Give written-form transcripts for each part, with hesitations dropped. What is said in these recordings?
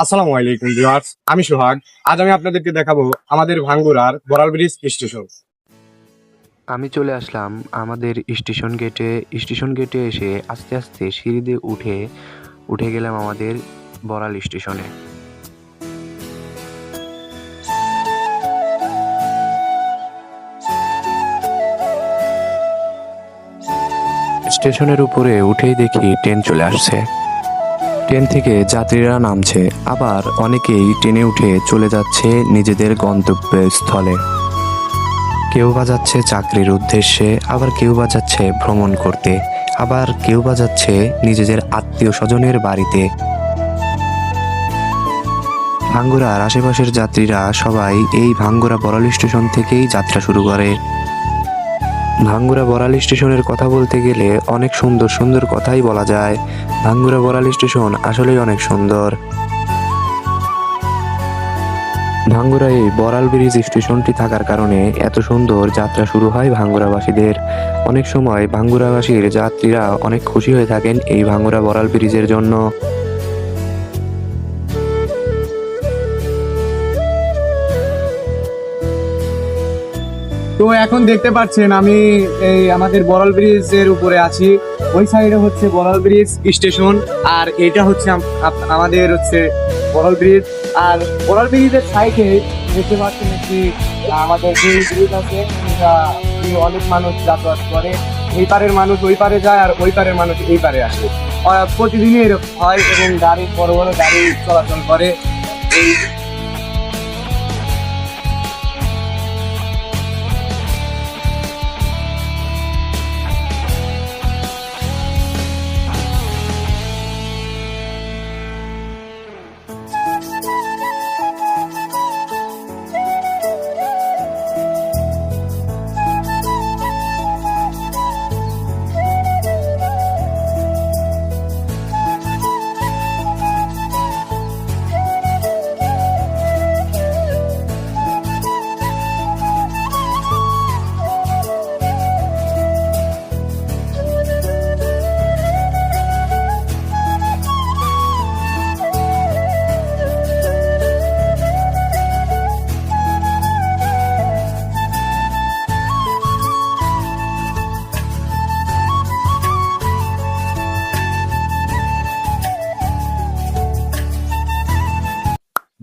আসসালামু আলাইকুম ভিউয়ার্স, আমি সোহাগ। আজ আমি আপনাদেরকে দেখাবো আমাদের ভাঙ্গুরার বড়াল ব্রিজ স্টেশন। আমি চলে আসলাম আমাদের স্টেশন গেটে এসে আস্তে আস্তে সিঁড়ি দিয়ে উঠে গেলাম আমাদের বড়াল স্টেশনে। স্টেশনের উপরে উঠেই দেখি ট্রেন চলে আসছে। ট্রেন থেকে যাত্রীরা নামছে, আবার অনেকেই ট্রেনে উঠে চলে যাচ্ছে নিজেদের গন্তব্যস্থলে। কেউ বা যাচ্ছে চাকরির উদ্দেশ্যে, আবার কেউ বা যাচ্ছে ভ্রমণ করতে, আবার কেউ বা যাচ্ছে নিজেদের আত্মীয় স্বজনের বাড়িতে। ভাঙ্গুরার আশেপাশের যাত্রীরা সবাই এই ভাঙ্গুরা বড়াল স্টেশন থেকেই যাত্রা শুরু করে। ভাঙ্গুরা বড়াল স্টেশনের কথা বলতে গেলে অনেক সুন্দর সুন্দর কথাই বলা যায়। ভাঙ্গুরা বড়াল স্টেশন আসলেই অনেক সুন্দর। ভাঙ্গুরা এই বড়াল ব্রিজ স্টেশনটি থাকার কারণে এত সুন্দর যাত্রা শুরু হয় ভাঙ্গুরাবাসীদের। অনেক সময় ভাঙ্গুরাবাসীর যাত্রীরা অনেক খুশি হয়ে থাকেন এই ভাঙ্গুরা বড়াল ব্রিজের জন্য। তো এখন দেখতে পাচ্ছেন আমি এই আমাদের বড়াল ব্রিজের উপরে আছি। ওই সাইডে হচ্ছে বড়াল ব্রিজ স্টেশন, আর এটা হচ্ছে আমাদের হচ্ছে বড়াল ব্রিজ। আর বড়াল ব্রিজের সাইডে দেখতে পাচ্ছেন একটি আমাদের যে ব্রিজ আছে, এটা দিয়ে অনেক মানুষ যাতায়াত করে। এই পারের মানুষ ওই পারে যায়, আর ওই পারের মানুষ এই পারে আসে। প্রতিদিনই এরকম হয় এবং গাড়ি বড় বড় গাড়ি চলাচল করে এই।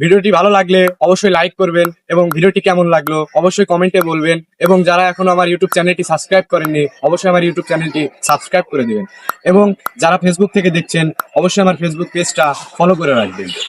ভিডিওটি ভালো লাগলে অবশ্যই লাইক করবেন, এবং ভিডিওটি কেমন লাগলো অবশ্যই কমেন্টে বলবেন। এবং যারা এখনো আমার ইউটিউব চ্যানেলটি সাবস্ক্রাইব করেননি, অবশ্যই আমার ইউটিউব চ্যানেলটি সাবস্ক্রাইব করে দিবেন। এবং যারা ফেসবুক থেকে দেখছেন, অবশ্যই আমার ফেসবুক পেজটা ফলো করে রাখবেন।